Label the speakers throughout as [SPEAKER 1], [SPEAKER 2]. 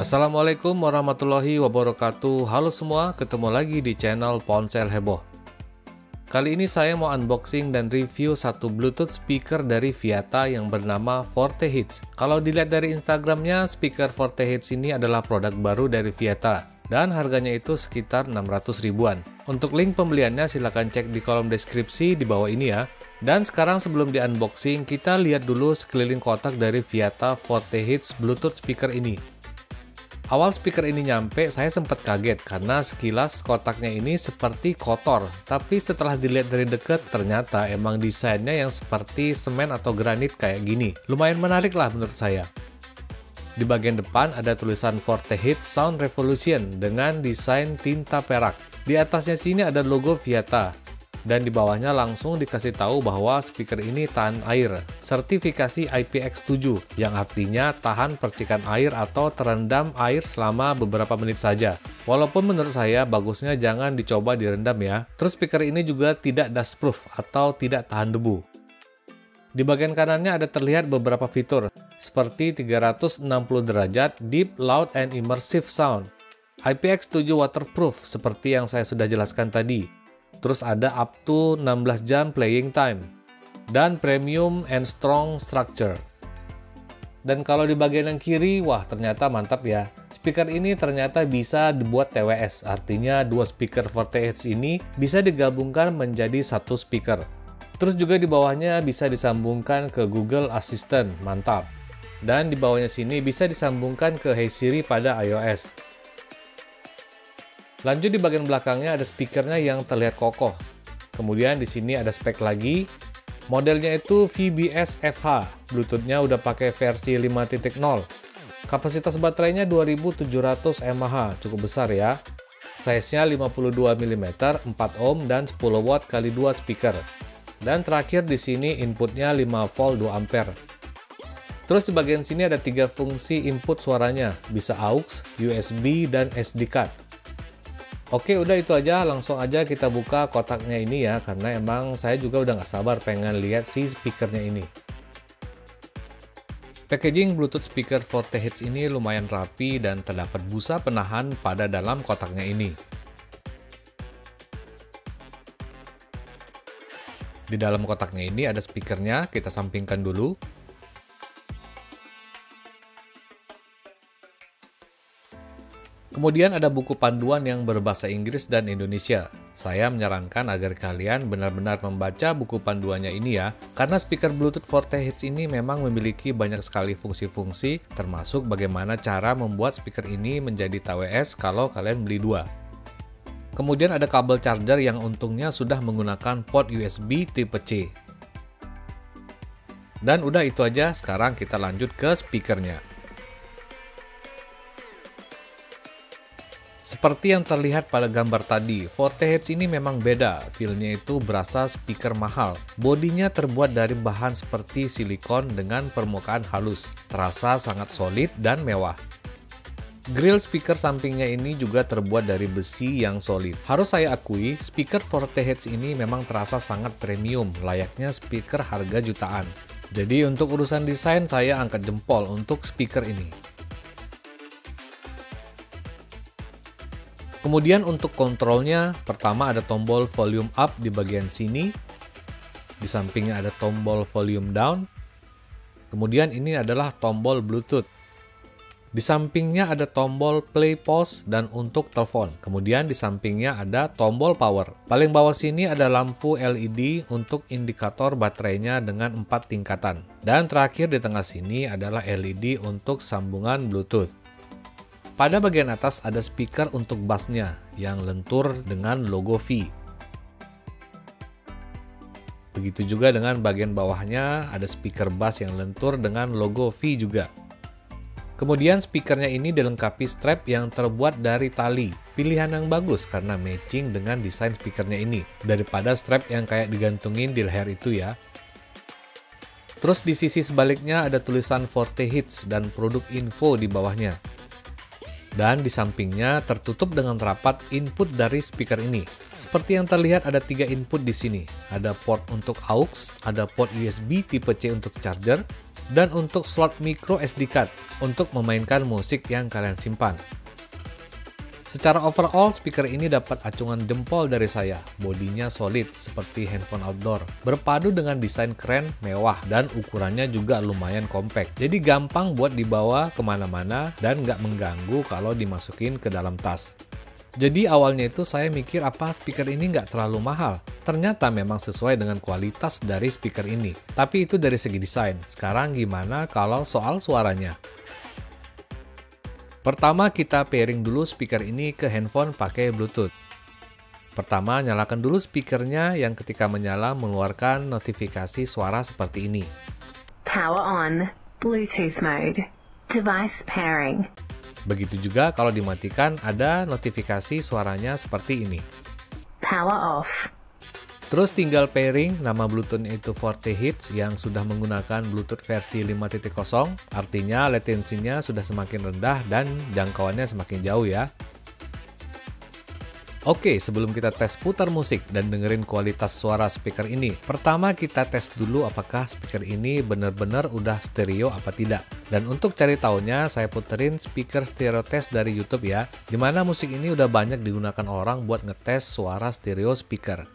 [SPEAKER 1] Assalamualaikum warahmatullahi wabarakatuh. Halo semua, ketemu lagi di channel Ponsel Heboh. Kali ini saya mau unboxing dan review satu Bluetooth speaker dari Viata yang bernama Forte Hits. Kalau dilihat dari Instagramnya, speaker Forte Hits ini adalah produk baru dari Viata dan harganya itu sekitar 600 ribuan. Untuk link pembeliannya silahkan cek di kolom deskripsi di bawah ini ya. Dan sekarang sebelum di unboxing, kita lihat dulu sekeliling kotak dari Viata Forte Hits Bluetooth speaker ini. Awal speaker ini nyampe, saya sempat kaget karena sekilas kotaknya ini seperti kotor. Tapi setelah dilihat dari dekat, ternyata emang desainnya yang seperti semen atau granit kayak gini. Lumayan menarik lah menurut saya. Di bagian depan ada tulisan Forte Hits Sound Revolution dengan desain tinta perak. Di atasnya sini ada logo Viata. Dan di bawahnya langsung dikasih tahu bahwa speaker ini tahan air, sertifikasi IPX7, yang artinya tahan percikan air atau terendam air selama beberapa menit saja. Walaupun menurut saya bagusnya jangan dicoba direndam ya. Terus speaker ini juga tidak dustproof atau tidak tahan debu. Di bagian kanannya ada terlihat beberapa fitur, seperti 360 derajat Deep, Loud, and Immersive Sound, IPX7 waterproof seperti yang saya sudah jelaskan tadi. Terus ada up to 16 jam playing time, dan premium and strong structure. Dan kalau di bagian yang kiri, wah ternyata mantap ya. Speaker ini ternyata bisa dibuat TWS, artinya dua speaker Forte Hits ini bisa digabungkan menjadi satu speaker. Terus juga di bawahnya bisa disambungkan ke Google Assistant, mantap. Dan di bawahnya sini bisa disambungkan ke Hey Siri pada iOS. Lanjut di bagian belakangnya ada speakernya yang terlihat kokoh. Kemudian di sini ada spek lagi. Modelnya itu VBS FH. Bluetooth-nya udah pakai versi 5.0. Kapasitas baterainya 2700 mAh, cukup besar ya. Size-nya 52 mm, 4 ohm dan 10 watt x 2 speaker. Dan terakhir di sini inputnya 5 volt 2 ampere. Terus di bagian sini ada 3 fungsi input suaranya, bisa AUX, USB dan SD card. Oke, udah itu aja, langsung aja kita buka kotaknya ini ya, karena emang saya juga udah nggak sabar pengen lihat si speakernya ini. Packaging Bluetooth speaker Forte Hits ini lumayan rapi dan terdapat busa penahan pada dalam kotaknya ini. Di dalam kotaknya ini ada speakernya, kita sampingkan dulu. Kemudian ada buku panduan yang berbahasa Inggris dan Indonesia. Saya menyarankan agar kalian benar-benar membaca buku panduannya ini ya, karena speaker Bluetooth Forte Hits ini memang memiliki banyak sekali fungsi-fungsi, termasuk bagaimana cara membuat speaker ini menjadi TWS kalau kalian beli dua. Kemudian ada kabel charger yang untungnya sudah menggunakan port USB tipe C. Dan udah itu aja, sekarang kita lanjut ke speakernya. Seperti yang terlihat pada gambar tadi, Forte Hits ini memang beda, feel-nya itu berasa speaker mahal. Bodinya terbuat dari bahan seperti silikon dengan permukaan halus, terasa sangat solid dan mewah. Grill speaker sampingnya ini juga terbuat dari besi yang solid. Harus saya akui, speaker Forte Hits ini memang terasa sangat premium, layaknya speaker harga jutaan. Jadi untuk urusan desain saya angkat jempol untuk speaker ini. Kemudian untuk kontrolnya, pertama ada tombol volume up di bagian sini. Di sampingnya ada tombol volume down. Kemudian ini adalah tombol Bluetooth. Di sampingnya ada tombol play pause dan untuk telepon. Kemudian di sampingnya ada tombol power. Paling bawah sini ada lampu LED untuk indikator baterainya dengan 4 tingkatan. Dan terakhir di tengah sini adalah LED untuk sambungan Bluetooth. Pada bagian atas ada speaker untuk bassnya yang lentur dengan logo V. Begitu juga dengan bagian bawahnya ada speaker bass yang lentur dengan logo V juga. Kemudian speakernya ini dilengkapi strap yang terbuat dari tali. Pilihan yang bagus karena matching dengan desain speakernya ini, daripada strap yang kayak digantungin di leher itu ya. Terus di sisi sebaliknya ada tulisan Forte Hits dan produk info di bawahnya. Dan di sampingnya tertutup dengan rapat input dari speaker ini. Seperti yang terlihat ada 3 input di sini. Ada port untuk AUX, ada port USB tipe C untuk charger, dan untuk slot micro SD card untuk memainkan musik yang kalian simpan. Secara overall, speaker ini dapat acungan jempol dari saya. Bodinya solid seperti handphone outdoor, berpadu dengan desain keren, mewah, dan ukurannya juga lumayan compact. Jadi gampang buat dibawa kemana-mana dan nggak mengganggu kalau dimasukin ke dalam tas. Jadi awalnya itu saya mikir apa speaker ini nggak terlalu mahal. Ternyata memang sesuai dengan kualitas dari speaker ini. Tapi itu dari segi desain. Sekarang gimana kalau soal suaranya? Pertama, kita pairing dulu speaker ini ke handphone pakai Bluetooth. Pertama, nyalakan dulu speakernya yang ketika menyala mengeluarkan notifikasi suara seperti ini.
[SPEAKER 2] Power on, Bluetooth mode, device pairing.
[SPEAKER 1] Begitu juga kalau dimatikan ada notifikasi suaranya seperti ini.
[SPEAKER 2] Power off.
[SPEAKER 1] Terus tinggal pairing, nama Bluetooth itu Forte Hits yang sudah menggunakan Bluetooth versi 5.0, artinya latensinya sudah semakin rendah dan jangkauannya semakin jauh ya. Oke, sebelum kita tes putar musik dan dengerin kualitas suara speaker ini, pertama kita tes dulu apakah speaker ini benar-benar udah stereo apa tidak. Dan untuk cari taunya, saya puterin speaker stereo test dari YouTube ya, dimana musik ini udah banyak digunakan orang buat ngetes suara stereo speaker.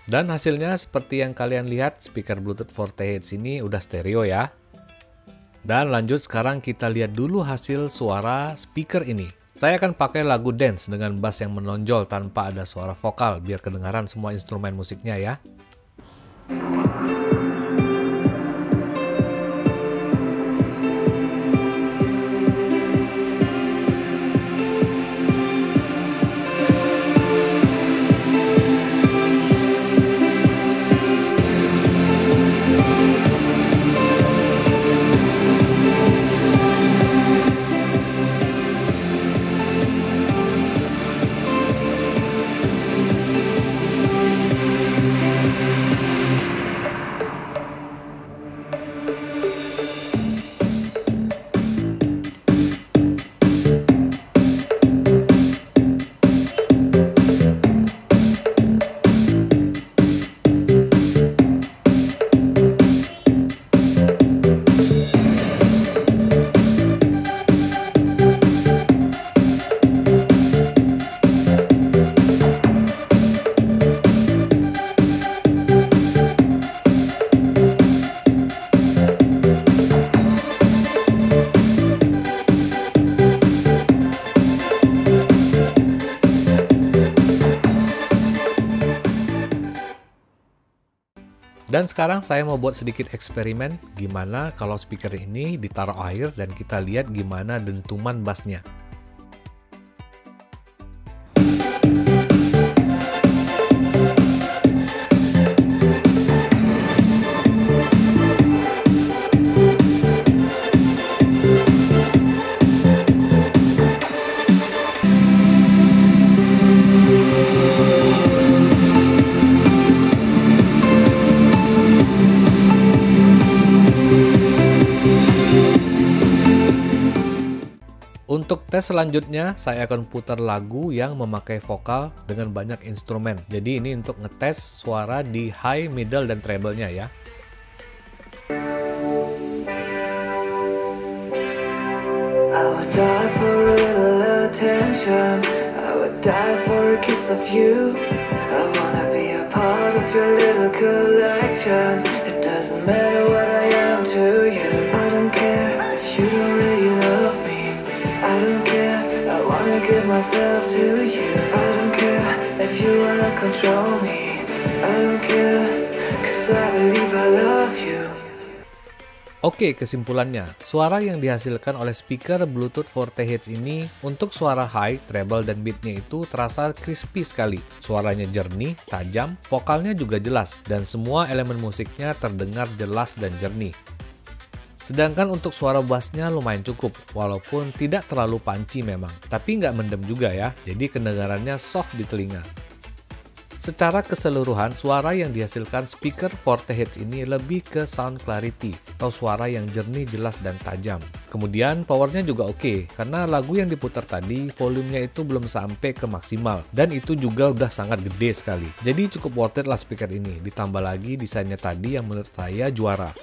[SPEAKER 1] Dan hasilnya seperti yang kalian lihat, speaker Bluetooth Forte Hits ini udah stereo ya. Dan lanjut sekarang kita lihat dulu hasil suara speaker ini. Saya akan pakai lagu dance dengan bass yang menonjol tanpa ada suara vokal biar kedengaran semua instrumen musiknya ya. Dan sekarang saya mau buat sedikit eksperimen gimana kalau speaker ini ditaruh air dan kita lihat gimana dentuman bassnya. Untuk tes selanjutnya, saya akan putar lagu yang memakai vokal dengan banyak instrumen. Jadi ini untuk ngetes suara di high, middle, dan treble-nya ya.
[SPEAKER 3] I would die for a little attention. I would die for a kiss of you. I wanna be a part of your little collection. It doesn't matter what I am to you. I don't care if you don't really love me. I don't care, I wanna give myself to you. I don't care if you wanna control me. I don't care, 'cause I believe I love you.
[SPEAKER 1] Oke, kesimpulannya, suara yang dihasilkan oleh speaker Bluetooth Forte Hits ini untuk suara high, treble, dan beatnya itu terasa crispy sekali. Suaranya jernih, tajam, vokalnya juga jelas, dan semua elemen musiknya terdengar jelas dan jernih. Sedangkan untuk suara bassnya lumayan cukup, walaupun tidak terlalu panci memang, tapi nggak mendem juga ya, jadi kedengarannya soft di telinga. Secara keseluruhan, suara yang dihasilkan speaker Forte H ini lebih ke sound clarity, atau suara yang jernih, jelas, dan tajam. Kemudian powernya juga oke, karena lagu yang diputar tadi, volumenya itu belum sampai ke maksimal, dan itu juga udah sangat gede sekali. Jadi cukup worth it lah speaker ini, ditambah lagi desainnya tadi yang menurut saya juara.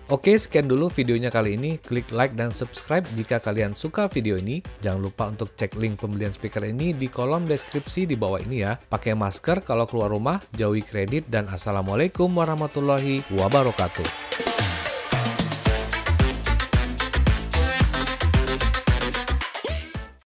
[SPEAKER 1] Oke, sekian dulu videonya kali ini. Klik like dan subscribe jika kalian suka video ini. Jangan lupa untuk cek link pembelian speaker ini di kolom deskripsi di bawah ini ya. Pakai masker kalau keluar rumah, jauhi kredit, dan assalamualaikum warahmatullahi wabarakatuh.